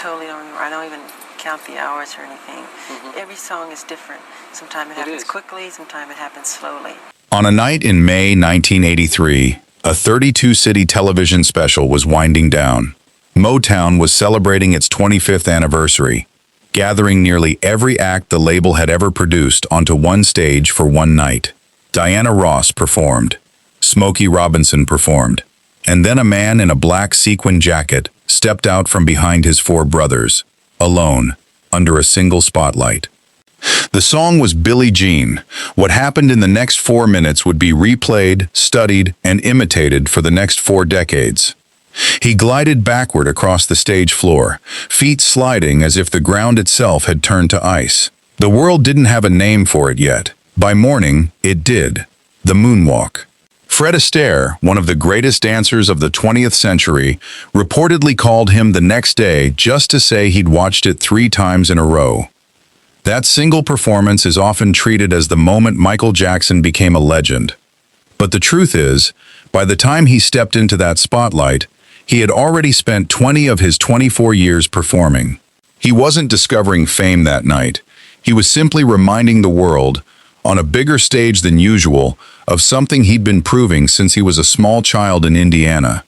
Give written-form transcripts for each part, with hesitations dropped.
totally don't remember. I don't even count the hours or anything. Every song is different. Sometimes it happens quickly, sometimes it happens slowly. On a night in May 1983, a 32-city television special was winding down. Motown was celebrating its 25th anniversary, gathering nearly every act the label had ever produced onto one stage for one night. Diana Ross performed. Smokey Robinson performed. And then a man in a black sequin jacket stepped out from behind his four brothers, alone, under a single spotlight. The song was Billie Jean. What happened in the next 4 minutes would be replayed, studied, and imitated for the next 4 decades. He glided backward across the stage floor, feet sliding as if the ground itself had turned to ice. The world didn't have a name for it yet. By morning, it did. The moonwalk. Fred Astaire, one of the greatest dancers of the 20th century, reportedly called him the next day just to say he'd watched it 3 times in a row. That single performance is often treated as the moment Michael Jackson became a legend. But the truth is, by the time he stepped into that spotlight, he had already spent 20 of his 24 years performing. He wasn't discovering fame that night. He was simply reminding the world, on a bigger stage than usual, of something he'd been proving since he was a small child in Indiana,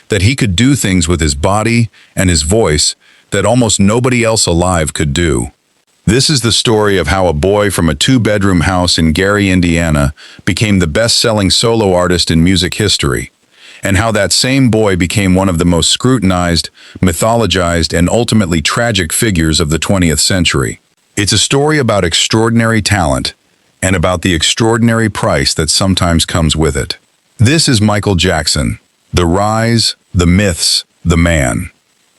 that he could do things with his body and his voice that almost nobody else alive could do. This is the story of how a boy from a 2-bedroom house in Gary, Indiana, became the best-selling solo artist in music history, and how that same boy became one of the most scrutinized, mythologized, and ultimately tragic figures of the 20th century. It's a story about extraordinary talent, and about the extraordinary price that sometimes comes with it. This is Michael Jackson, the rise, the myths, the man.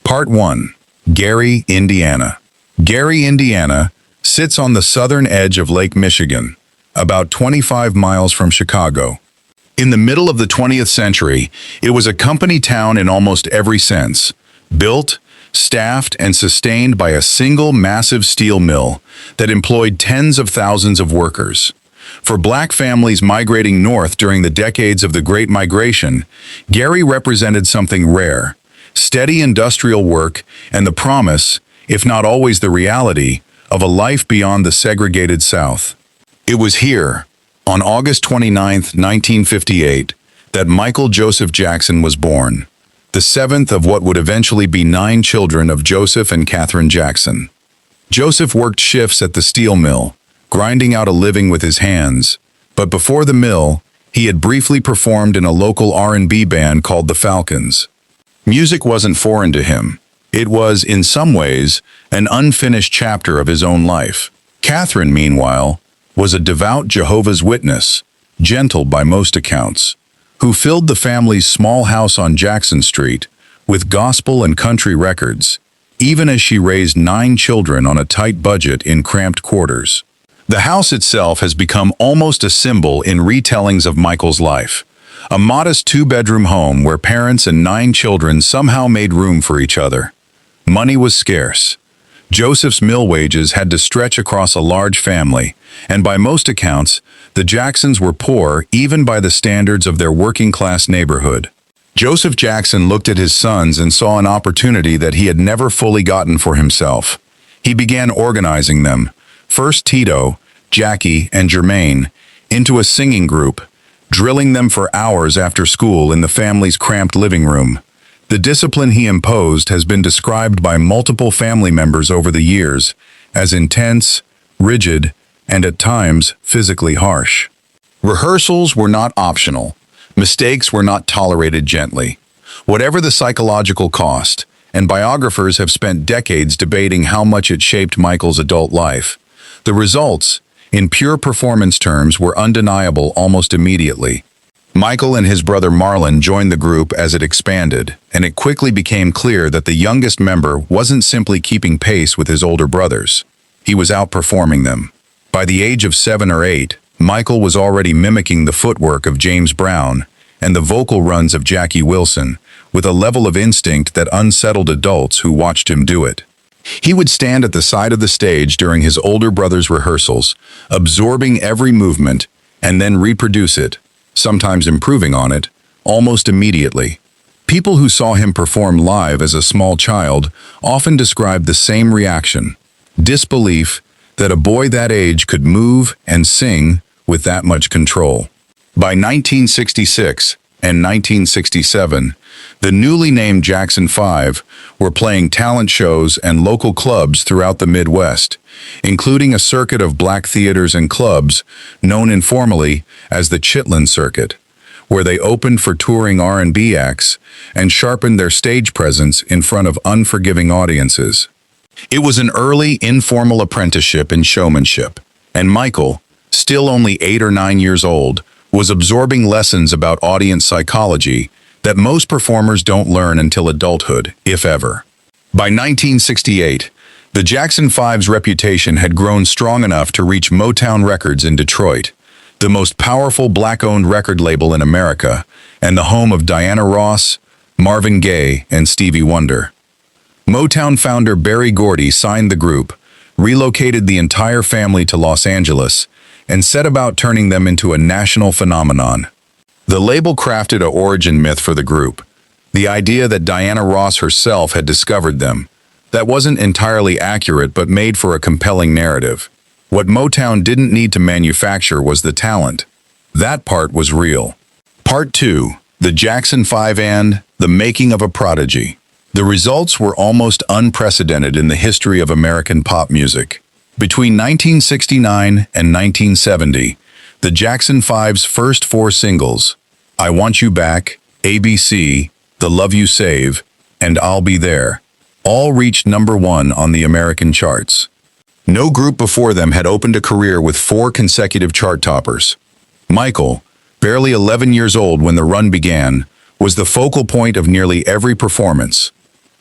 Part 1. Gary, Indiana. Gary, Indiana, sits on the southern edge of Lake Michigan, about 25 miles from Chicago. In the middle of the 20th century, it was a company town in almost every sense, built, staffed, and sustained by a single massive steel mill that employed tens of thousands of workers. For black families migrating north during the decades of the Great Migration, Gary represented something rare: steady industrial work and the promise, if not always the reality, of a life beyond the segregated South. It was here, on August 29, 1958, that Michael Joseph Jackson was born, the 7th of what would eventually be 9 children of Joseph and Catherine Jackson. Joseph worked shifts at the steel mill, grinding out a living with his hands, but before the mill, he had briefly performed in a local R&B band called the Falcons. Music wasn't foreign to him. It was, in some ways, an unfinished chapter of his own life. Catherine, meanwhile, was a devout Jehovah's Witness, gentle by most accounts, who filled the family's small house on Jackson Street with gospel and country records, even as she raised 9 children on a tight budget in cramped quarters. The house itself has become almost a symbol in retellings of Michael's life, a modest 2-bedroom home where parents and 9 children somehow made room for each other. Money was scarce. Joseph's mill wages had to stretch across a large family, and by most accounts, the Jacksons were poor even by the standards of their working-class neighborhood. Joseph Jackson looked at his sons and saw an opportunity that he had never fully gotten for himself. He began organizing them, first Tito, Jackie, and Jermaine, into a singing group, drilling them for hours after school in the family's cramped living room. The discipline he imposed has been described by multiple family members over the years as intense, rigid, and at times physically harsh. Rehearsals were not optional. Mistakes were not tolerated gently. Whatever the psychological cost, and biographers have spent decades debating how much it shaped Michael's adult life, the results, in pure performance terms, were undeniable almost immediately. Michael and his brother Marlon joined the group as it expanded, and it quickly became clear that the youngest member wasn't simply keeping pace with his older brothers. He was outperforming them. By the age of 7 or 8, Michael was already mimicking the footwork of James Brown and the vocal runs of Jackie Wilson, with a level of instinct that unsettled adults who watched him do it. He would stand at the side of the stage during his older brother's rehearsals, absorbing every movement, and then reproduce it, sometimes improving on it, almost immediately. People who saw him perform live as a small child often described the same reaction: disbelief that a boy that age could move and sing with that much control. By 1966 and 1967, the newly named Jackson 5 were playing talent shows and local clubs throughout the Midwest, including a circuit of black theaters and clubs known informally as the Chitlin Circuit, where they opened for touring R&B acts and sharpened their stage presence in front of unforgiving audiences. It was an early, informal apprenticeship in showmanship, and Michael, still only 8 or 9 years old, was absorbing lessons about audience psychology that most performers don't learn until adulthood, if ever. By 1968, the Jackson 5's reputation had grown strong enough to reach Motown Records in Detroit, the most powerful black-owned record label in America, and the home of Diana Ross, Marvin Gaye, and Stevie Wonder. Motown founder Berry Gordy signed the group, relocated the entire family to Los Angeles, and set about turning them into a national phenomenon. The label crafted an origin myth for the group, the idea that Diana Ross herself had discovered them. That wasn't entirely accurate but made for a compelling narrative. What Motown didn't need to manufacture was the talent. That part was real. Part 2, the Jackson 5 and the making of a prodigy. The results were almost unprecedented in the history of American pop music. Between 1969 and 1970, the Jackson 5's first 4 singles, I Want You Back, ABC, The Love You Save, and I'll Be There, all reached #1 on the American charts. No group before them had opened a career with 4 consecutive chart toppers. Michael, barely 11 years old when the run began, was the focal point of nearly every performance.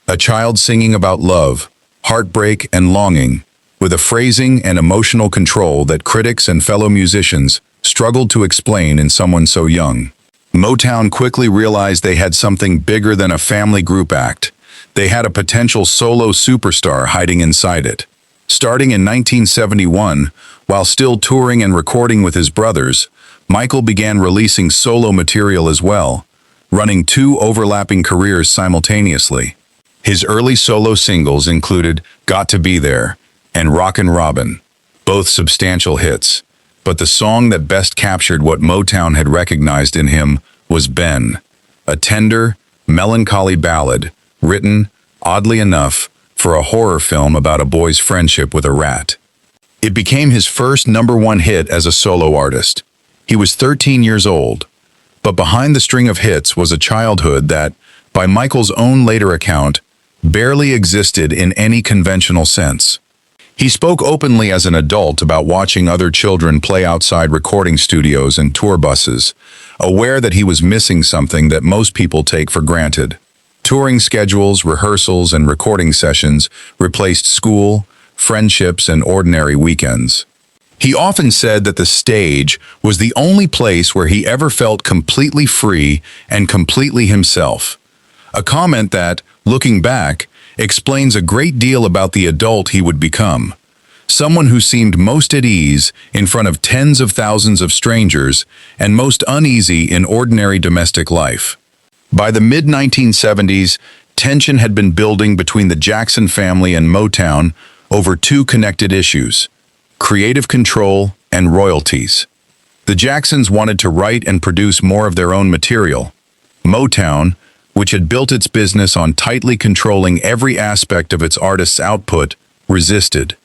A child singing about love, heartbreak, and longing, with a phrasing and emotional control that critics and fellow musicians struggled to explain in someone so young. Motown quickly realized they had something bigger than a family group act. They had a potential solo superstar hiding inside it. Starting in 1971, while still touring and recording with his brothers, Michael began releasing solo material as well, running 2 overlapping careers simultaneously. His early solo singles included Got to Be There and Rockin' Robin, both substantial hits, but the song that best captured what Motown had recognized in him was Ben, a tender, melancholy ballad written, oddly enough, for a horror film about a boy's friendship with a rat. It became his first #1 hit as a solo artist. He was 13 years old, but behind the string of hits was a childhood that, by Michael's own later account, barely existed in any conventional sense. He spoke openly as an adult about watching other children play outside recording studios and tour buses, aware that he was missing something that most people take for granted. Touring schedules, rehearsals, and recording sessions replaced school, friendships, and ordinary weekends. He often said that the stage was the only place where he ever felt completely free and completely himself. A comment that, looking back, explains a great deal about the adult he would become. Someone who seemed most at ease in front of tens of thousands of strangers and most uneasy in ordinary domestic life. By the mid-1970s, tension had been building between the Jackson family and Motown over 2 connected issues: creative control and royalties. The Jacksons wanted to write and produce more of their own material. Motown, which had built its business on tightly controlling every aspect of its artists' output, resisted.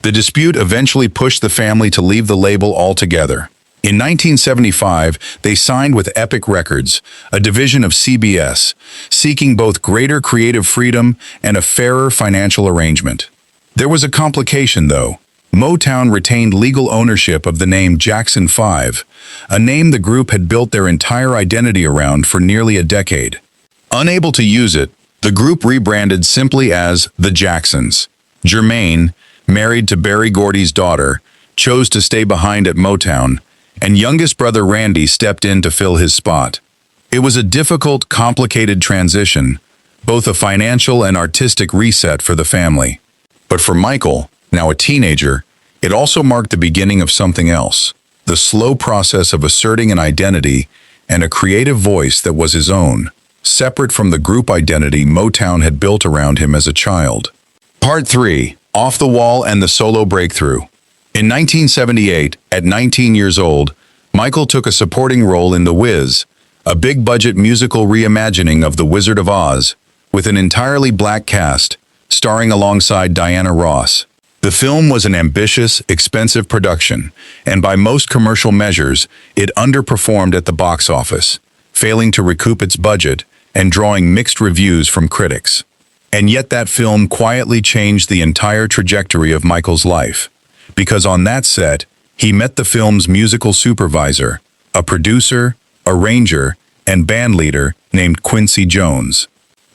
The dispute eventually pushed the family to leave the label altogether. In 1975, they signed with Epic Records, a division of CBS, seeking both greater creative freedom and a fairer financial arrangement. There was a complication, though. Motown retained legal ownership of the name Jackson 5, a name the group had built their entire identity around for nearly a decade. Unable to use it, the group rebranded simply as The Jacksons. Jermaine, married to Berry Gordy's daughter, chose to stay behind at Motown, and youngest brother Randy stepped in to fill his spot. It was a difficult, complicated transition, both a financial and artistic reset for the family. But for Michael, now a teenager, it also marked the beginning of something else, the slow process of asserting an identity and a creative voice that was his own. separate from the group identity Motown had built around him as a child. Part 3. Off the Wall and the Solo Breakthrough. In 1978, at 19 years old, Michael took a supporting role in The Wiz, a big-budget musical reimagining of The Wizard of Oz, with an entirely black cast, starring alongside Diana Ross. The film was an ambitious, expensive production, and by most commercial measures, it underperformed at the box office, failing to recoup its budget and drawing mixed reviews from critics. And yet that film quietly changed the entire trajectory of Michael's life, because on that set, he met the film's musical supervisor, a producer, arranger, and bandleader named Quincy Jones.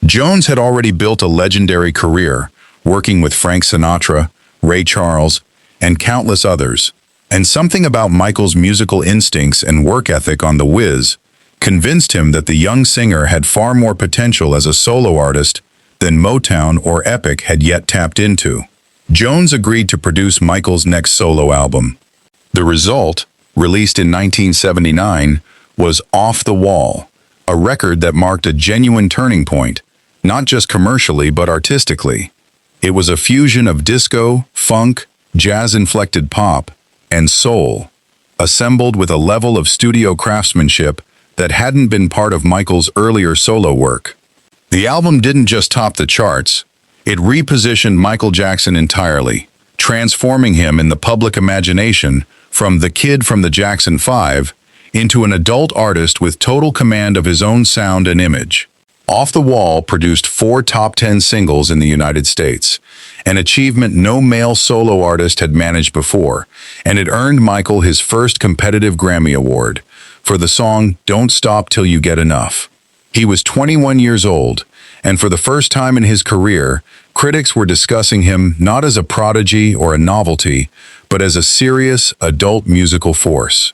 Jones had already built a legendary career, working with Frank Sinatra, Ray Charles, and countless others, and something about Michael's musical instincts and work ethic on The Wiz convinced him that the young singer had far more potential as a solo artist than Motown or Epic had yet tapped into. Jones agreed to produce Michael's next solo album. The result, released in 1979, was Off the Wall, a record that marked a genuine turning point, not just commercially but artistically. It was a fusion of disco, funk, jazz-inflected pop, and soul, assembled with a level of studio craftsmanship that hadn't been part of Michael's earlier solo work. The album didn't just top the charts, it repositioned Michael Jackson entirely, transforming him in the public imagination from the kid from the Jackson 5 into an adult artist with total command of his own sound and image. Off the Wall produced 4 top 10 singles in the United States, an achievement no male solo artist had managed before, and it earned Michael his first competitive Grammy Award for the song Don't Stop Till You Get Enough. He was 21 years old, and for the first time in his career, critics were discussing him not as a prodigy or a novelty, but as a serious, adult musical force.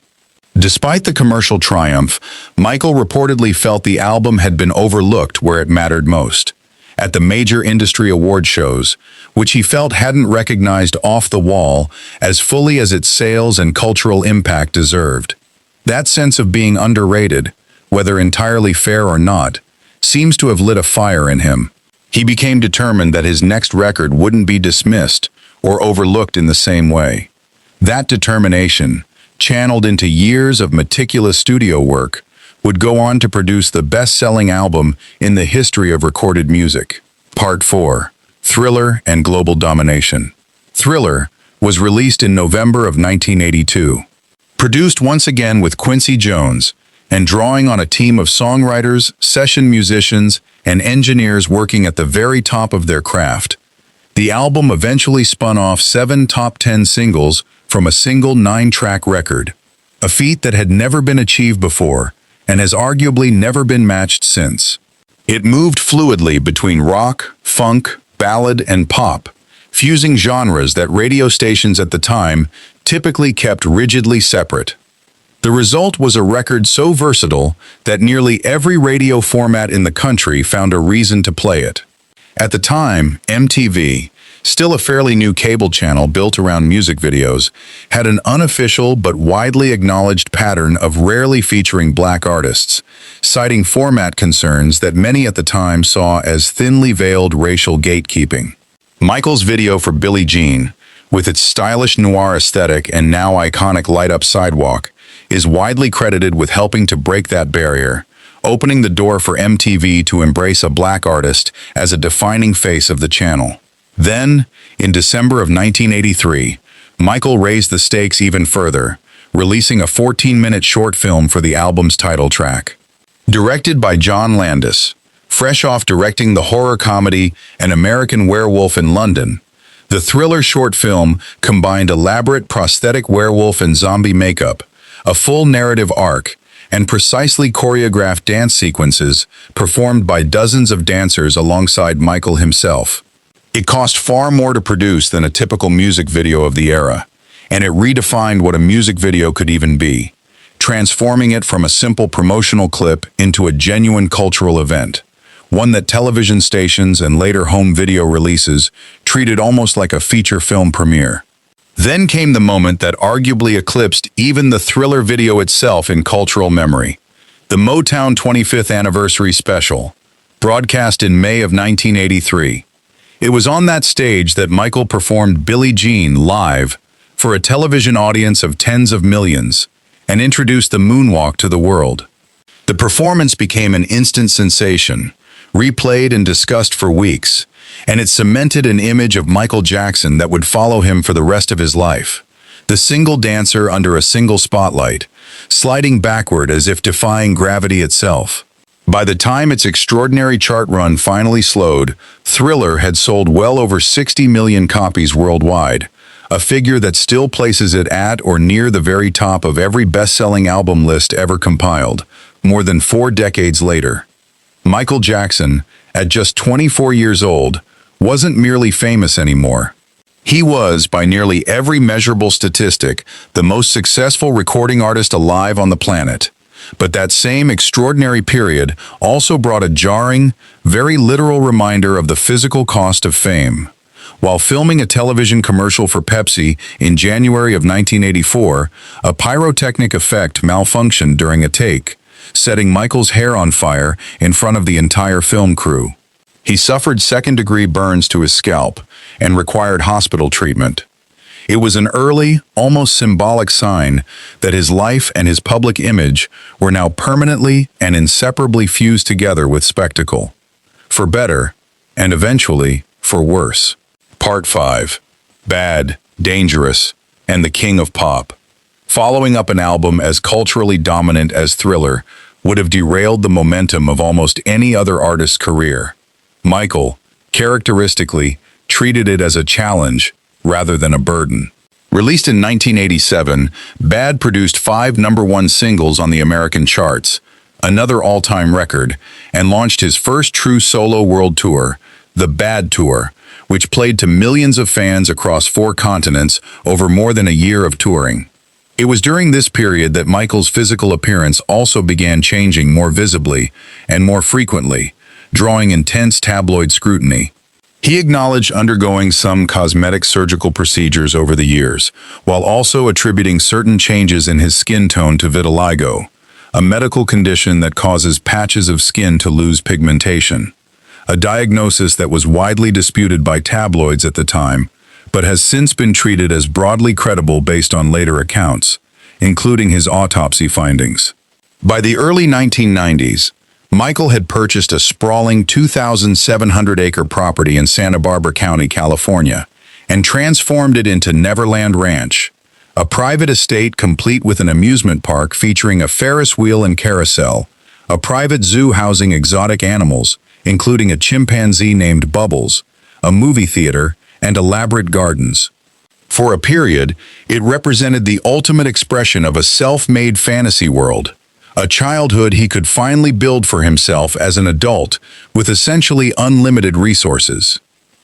Despite the commercial triumph, Michael reportedly felt the album had been overlooked where it mattered most, at the major industry award shows, which he felt hadn't recognized Off the Wall as fully as its sales and cultural impact deserved. That sense of being underrated, whether entirely fair or not, seems to have lit a fire in him. He became determined that his next record wouldn't be dismissed or overlooked in the same way. That determination, channeled into years of meticulous studio work, would go on to produce the best-selling album in the history of recorded music. Part 4. Thriller and Global Domination. Thriller was released in November of 1982. Produced once again with Quincy Jones, and drawing on a team of songwriters, session musicians, and engineers working at the very top of their craft, the album eventually spun off 7 top 10 singles from a single 9-track record, a feat that had never been achieved before and has arguably never been matched since. It moved fluidly between rock, funk, ballad, and pop, fusing genres that radio stations at the time typically kept rigidly separate. The result was a record so versatile that nearly every radio format in the country found a reason to play it. At the time, MTV, still a fairly new cable channel built around music videos, had an unofficial but widely acknowledged pattern of rarely featuring black artists, citing format concerns that many at the time saw as thinly veiled racial gatekeeping. Michael's video for Billie Jean, with its stylish noir aesthetic and now iconic light-up sidewalk, is widely credited with helping to break that barrier, opening the door for MTV to embrace a black artist as a defining face of the channel. Then, in December of 1983, Michael raised the stakes even further, releasing a 14-minute short film for the album's title track. Directed by John Landis, fresh off directing the horror comedy An American Werewolf in London, the thriller short film combined elaborate prosthetic werewolf and zombie makeup, a full narrative arc, and precisely choreographed dance sequences performed by dozens of dancers alongside Michael himself. It cost far more to produce than a typical music video of the era, and it redefined what a music video could even be, transforming it from a simple promotional clip into a genuine cultural event, one that television stations and later home video releases treated almost like a feature film premiere. Then came the moment that arguably eclipsed even the Thriller video itself in cultural memory, The Motown 25th Anniversary Special, broadcast in May of 1983. It was on that stage that Michael performed Billie Jean live for a television audience of tens of millions and introduced the moonwalk to the world. The performance became an instant sensation, replayed and discussed for weeks, and it cemented an image of Michael Jackson that would follow him for the rest of his life. The single dancer under a single spotlight, sliding backward as if defying gravity itself. By the time its extraordinary chart run finally slowed, Thriller had sold well over 60 million copies worldwide, a figure that still places it at or near the very top of every best-selling album list ever compiled, more than 4 decades later. Michael Jackson, at just 24 years old, wasn't merely famous anymore. He was, by nearly every measurable statistic, the most successful recording artist alive on the planet. But that same extraordinary period also brought a jarring, very literal reminder of the physical cost of fame. While filming a television commercial for Pepsi in January of 1984, a pyrotechnic effect malfunctioned during a take, setting Michael's hair on fire in front of the entire film crew. He suffered second-degree burns to his scalp and required hospital treatment. It was an early, almost symbolic sign that his life and his public image were now permanently and inseparably fused together with spectacle. For better, and eventually, for worse. Part 5. Bad, Dangerous, and the King of Pop. Following up an album as culturally dominant as Thriller would have derailed the momentum of almost any other artist's career. Michael, characteristically, treated it as a challenge rather than a burden. Released in 1987, Bad produced 5 #1 singles on the American charts, another all-time record, and launched his first true solo world tour, the Bad Tour, which played to millions of fans across 4 continents over more than a year of touring. It was during this period that Michael's physical appearance also began changing more visibly and more frequently, drawing intense tabloid scrutiny. He acknowledged undergoing some cosmetic surgical procedures over the years, while also attributing certain changes in his skin tone to vitiligo, a medical condition that causes patches of skin to lose pigmentation. A diagnosis that was widely disputed by tabloids at the time, but has since been treated as broadly credible based on later accounts, including his autopsy findings. By the early 1990s, Michael had purchased a sprawling 2,700-acre property in Santa Barbara County, California, and transformed it into Neverland Ranch, a private estate complete with an amusement park featuring a Ferris wheel and carousel, a private zoo housing exotic animals, including a chimpanzee named Bubbles, a movie theater, and elaborate gardens. For a period, it represented the ultimate expression of a self-made fantasy world, a childhood he could finally build for himself as an adult with essentially unlimited resources.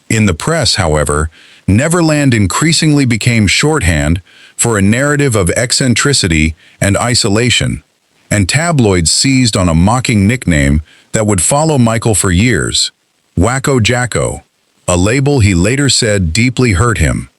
In the press, however, Neverland increasingly became shorthand for a narrative of eccentricity and isolation, and tabloids seized on a mocking nickname that would follow Michael for years, Wacko Jacko, a label he later said deeply hurt him.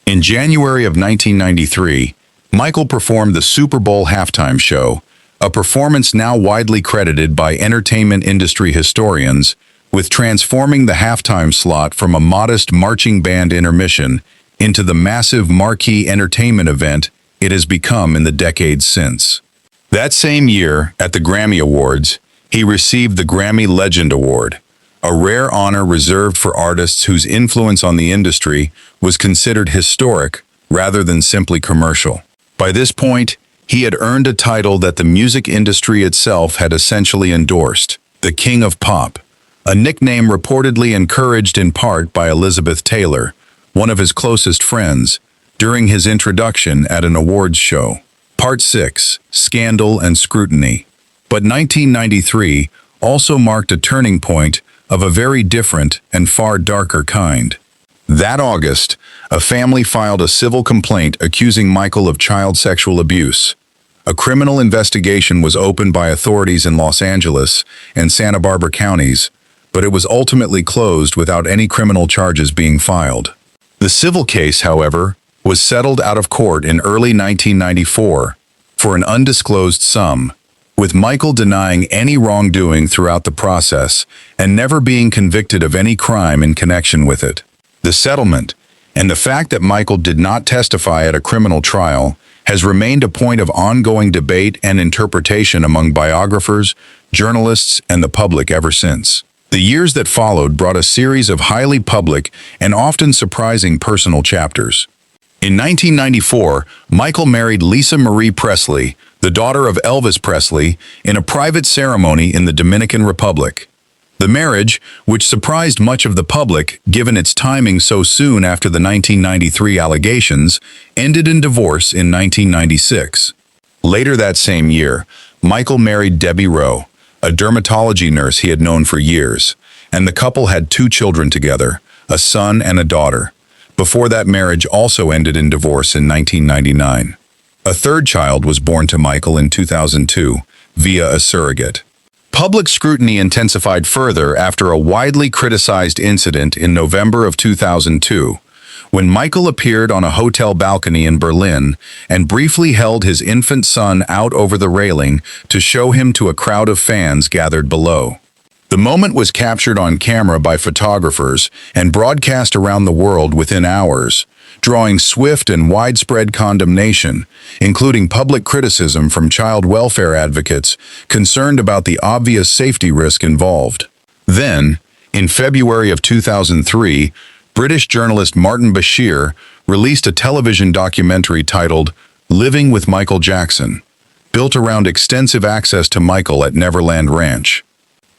In January of 1993, Michael performed the Super Bowl halftime show, a performance now widely credited by entertainment industry historians with transforming the halftime slot from a modest marching band intermission into the massive marquee entertainment event it has become in the decades since. That same year, at the Grammy Awards, he received the Grammy Legend Award, a rare honor reserved for artists whose influence on the industry was considered historic rather than simply commercial. By this point, he had earned a title that the music industry itself had essentially endorsed, the King of Pop, a nickname reportedly encouraged in part by Elizabeth Taylor, one of his closest friends, during his introduction at an awards show. Part 6, Scandal and Scrutiny. But 1993 also marked a turning point of a very different and far darker kind. That August, a family filed a civil complaint accusing Michael of child sexual abuse. A criminal investigation was opened by authorities in Los Angeles and Santa Barbara counties, but it was ultimately closed without any criminal charges being filed. The civil case, however, was settled out of court in early 1994 for an undisclosed sum, with Michael denying any wrongdoing throughout the process and never being convicted of any crime in connection with it. The settlement, and the fact that Michael did not testify at a criminal trial, has remained a point of ongoing debate and interpretation among biographers, journalists, and the public ever since. The years that followed brought a series of highly public and often surprising personal chapters. In 1994, Michael married Lisa Marie Presley, the daughter of Elvis Presley, in a private ceremony in the Dominican Republic. The marriage, which surprised much of the public given its timing so soon after the 1993 allegations, ended in divorce in 1996. Later that same year, Michael married Debbie Rowe, a dermatology nurse he had known for years, and the couple had 2 children together, a son and a daughter. Before that marriage also ended in divorce in 1999. A third child was born to Michael in 2002 via a surrogate. Public scrutiny intensified further after a widely criticized incident in November of 2002, when Michael appeared on a hotel balcony in Berlin and briefly held his infant son out over the railing to show him to a crowd of fans gathered below. The moment was captured on camera by photographers and broadcast around the world within hours, drawing swift and widespread condemnation, including public criticism from child welfare advocates concerned about the obvious safety risk involved. Then, in February of 2003, British journalist Martin Bashir released a television documentary titled Living with Michael Jackson, built around extensive access to Michael at Neverland Ranch.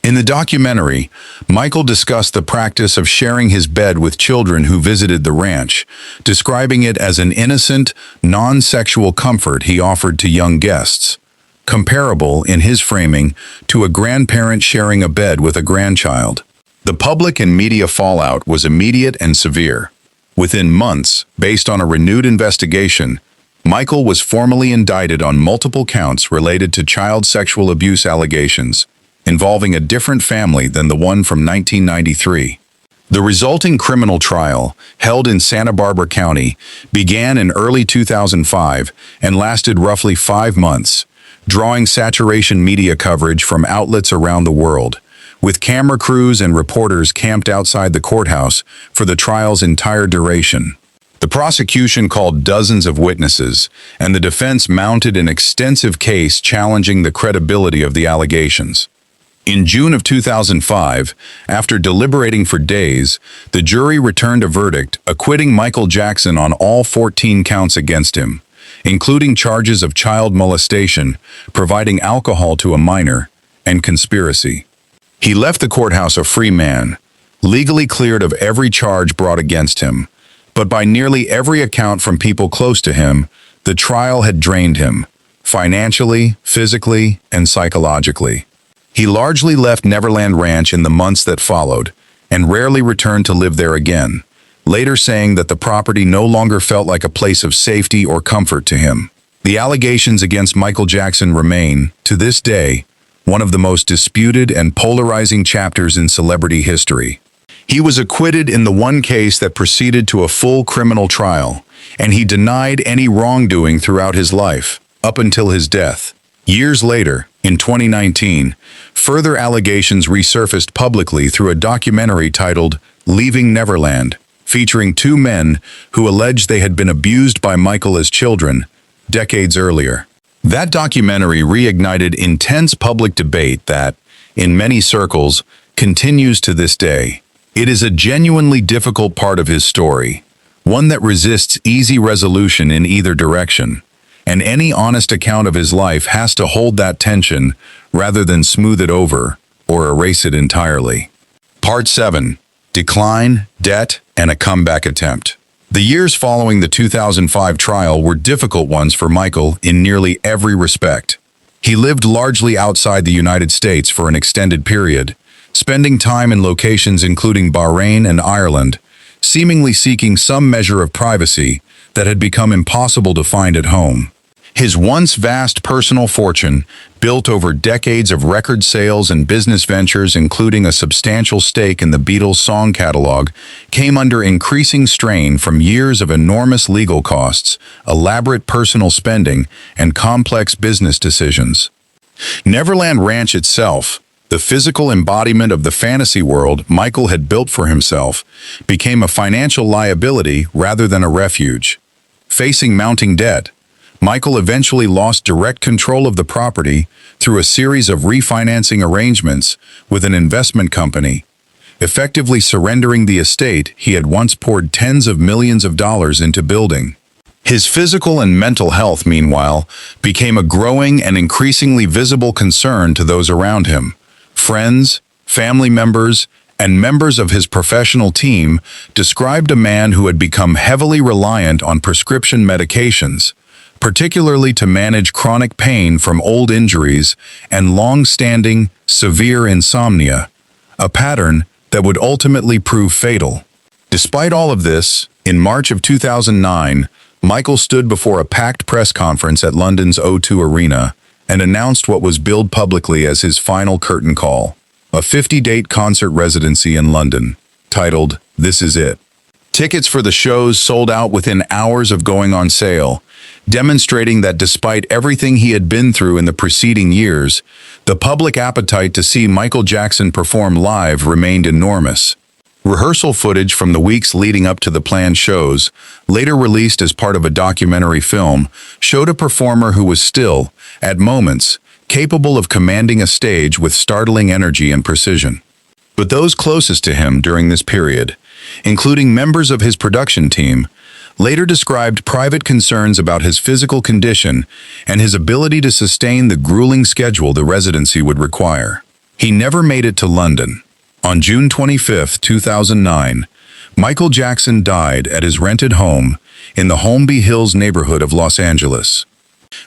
In the documentary, Michael discussed the practice of sharing his bed with children who visited the ranch, describing it as an innocent, non-sexual comfort he offered to young guests, comparable, in his framing, to a grandparent sharing a bed with a grandchild. The public and media fallout was immediate and severe. Within months, based on a renewed investigation, Michael was formally indicted on multiple counts related to child sexual abuse allegations, involving a different family than the one from 1993. The resulting criminal trial, held in Santa Barbara County, began in early 2005 and lasted roughly 5 months, drawing saturation media coverage from outlets around the world, with camera crews and reporters camped outside the courthouse for the trial's entire duration. The prosecution called dozens of witnesses, and the defense mounted an extensive case challenging the credibility of the allegations. In June of 2005, after deliberating for days, the jury returned a verdict acquitting Michael Jackson on all 14 counts against him, including charges of child molestation, providing alcohol to a minor, and conspiracy. He left the courthouse a free man, legally cleared of every charge brought against him, but by nearly every account from people close to him, the trial had drained him, financially, physically, and psychologically. He largely left Neverland Ranch in the months that followed, and rarely returned to live there again, later saying that the property no longer felt like a place of safety or comfort to him. The allegations against Michael Jackson remain, to this day, one of the most disputed and polarizing chapters in celebrity history. He was acquitted in the one case that proceeded to a full criminal trial, and he denied any wrongdoing throughout his life, up until his death. Years later, in 2019, further allegations resurfaced publicly through a documentary titled Leaving Neverland, featuring 2 men who alleged they had been abused by Michael as children, decades earlier. That documentary reignited intense public debate that, in many circles, continues to this day. It is a genuinely difficult part of his story, one that resists easy resolution in either direction, and any honest account of his life has to hold that tension rather than smooth it over or erase it entirely. Part 7. Decline, Debt, and a Comeback Attempt. The years following the 2005 trial were difficult ones for Michael in nearly every respect. He lived largely outside the United States for an extended period, spending time in locations including Bahrain and Ireland, seemingly seeking some measure of privacy that had become impossible to find at home. His once vast personal fortune, built over decades of record sales and business ventures including a substantial stake in the Beatles' song catalog, came under increasing strain from years of enormous legal costs, elaborate personal spending, and complex business decisions. Neverland Ranch itself, the physical embodiment of the fantasy world Michael had built for himself, became a financial liability rather than a refuge. Facing mounting debt, Michael eventually lost direct control of the property through a series of refinancing arrangements with an investment company, effectively surrendering the estate he had once poured tens of millions of dollars into building. His physical and mental health, meanwhile, became a growing and increasingly visible concern to those around him. Friends, family members, and members of his professional team described a man who had become heavily reliant on prescription medications, particularly to manage chronic pain from old injuries and long-standing, severe insomnia, a pattern that would ultimately prove fatal. Despite all of this, in March of 2009, Michael stood before a packed press conference at London's O2 Arena and announced what was billed publicly as his final curtain call, a 50-date concert residency in London, titled, "This Is It." Tickets for the shows sold out within hours of going on sale, demonstrating that despite everything he had been through in the preceding years, the public appetite to see Michael Jackson perform live remained enormous. Rehearsal footage from the weeks leading up to the planned shows, later released as part of a documentary film, showed a performer who was still, at moments, capable of commanding a stage with startling energy and precision. But those closest to him during this period, including members of his production team, later described private concerns about his physical condition and his ability to sustain the grueling schedule the residency would require. He never made it to London. On June 25, 2009, Michael Jackson died at his rented home in the Holmby Hills neighborhood of Los Angeles.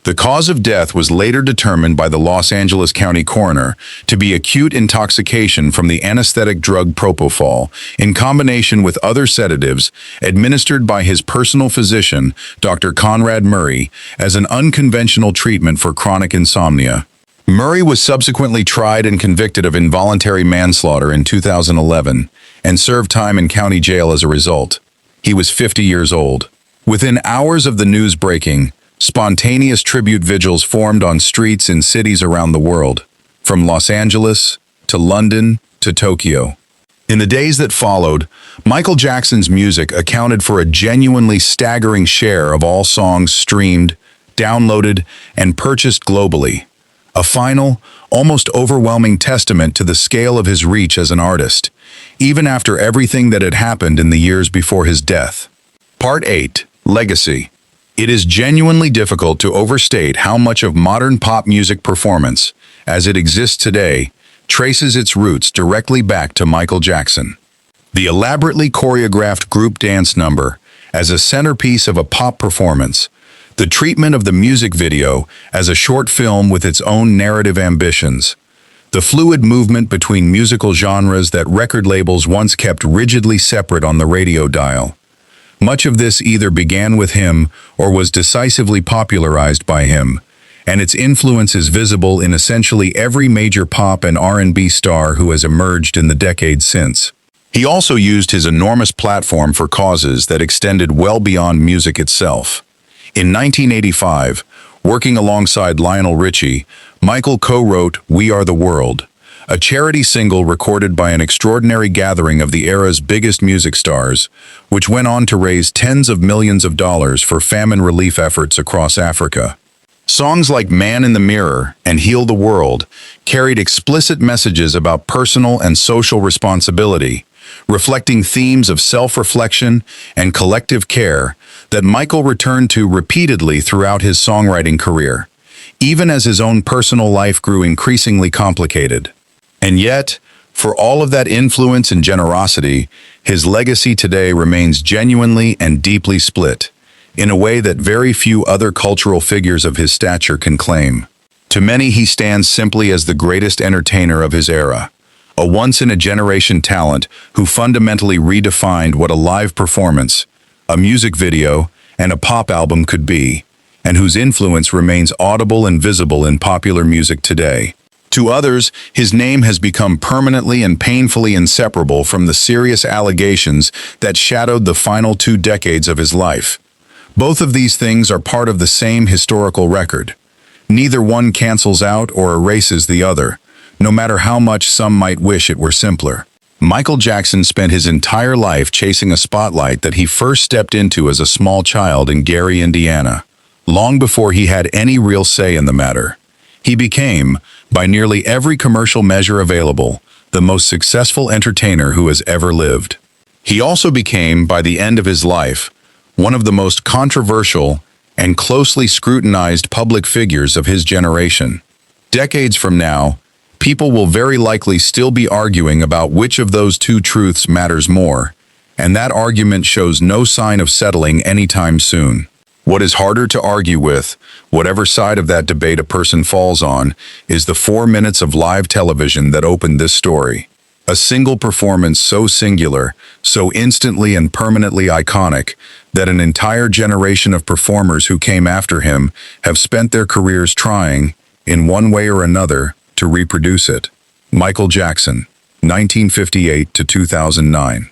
The cause of death was later determined by the Los Angeles County coroner to be acute intoxication from the anesthetic drug propofol in combination with other sedatives administered by his personal physician, Dr. Conrad Murray, as an unconventional treatment for chronic insomnia. Murray was subsequently tried and convicted of involuntary manslaughter in 2011 and served time in county jail as a result. He was 50 years old. Within hours of the news breaking, spontaneous tribute vigils formed on streets in cities around the world, from Los Angeles to London to Tokyo. In the days that followed, Michael Jackson's music accounted for a genuinely staggering share of all songs streamed, downloaded, and purchased globally. A final, almost overwhelming testament to the scale of his reach as an artist, even after everything that had happened in the years before his death. Part 8. Legacy. It is genuinely difficult to overstate how much of modern pop music performance, as it exists today, traces its roots directly back to Michael Jackson. The elaborately choreographed group dance number, as a centerpiece of a pop performance, the treatment of the music video as a short film with its own narrative ambitions, the fluid movement between musical genres that record labels once kept rigidly separate on the radio dial. Much of this either began with him or was decisively popularized by him, and its influence is visible in essentially every major pop and R&B star who has emerged in the decades since. He also used his enormous platform for causes that extended well beyond music itself. In 1985, working alongside Lionel Richie, Michael co-wrote "We Are the World," a charity single recorded by an extraordinary gathering of the era's biggest music stars, which went on to raise tens of millions of dollars for famine relief efforts across Africa. Songs like "Man in the Mirror" and "Heal the World" carried explicit messages about personal and social responsibility, reflecting themes of self-reflection and collective care that Michael returned to repeatedly throughout his songwriting career, even as his own personal life grew increasingly complicated. And yet, for all of that influence and generosity, his legacy today remains genuinely and deeply split, in a way that very few other cultural figures of his stature can claim. To many, he stands simply as the greatest entertainer of his era, a once-in-a-generation talent who fundamentally redefined what a live performance, a music video, and a pop album could be, and whose influence remains audible and visible in popular music today. To others, his name has become permanently and painfully inseparable from the serious allegations that shadowed the final 2 decades of his life. Both of these things are part of the same historical record. Neither one cancels out or erases the other, no matter how much some might wish it were simpler. Michael Jackson spent his entire life chasing a spotlight that he first stepped into as a small child in Gary, Indiana. Long before he had any real say in the matter, he became, by nearly every commercial measure available, the most successful entertainer who has ever lived. He also became, by the end of his life, one of the most controversial and closely scrutinized public figures of his generation. Decades from now, people will very likely still be arguing about which of those two truths matters more, and that argument shows no sign of settling anytime soon. What is harder to argue with, whatever side of that debate a person falls on, is the 4 minutes of live television that opened this story. A single performance so singular, so instantly and permanently iconic, that an entire generation of performers who came after him have spent their careers trying, in one way or another, to reproduce it. Michael Jackson, 1958 to 2009.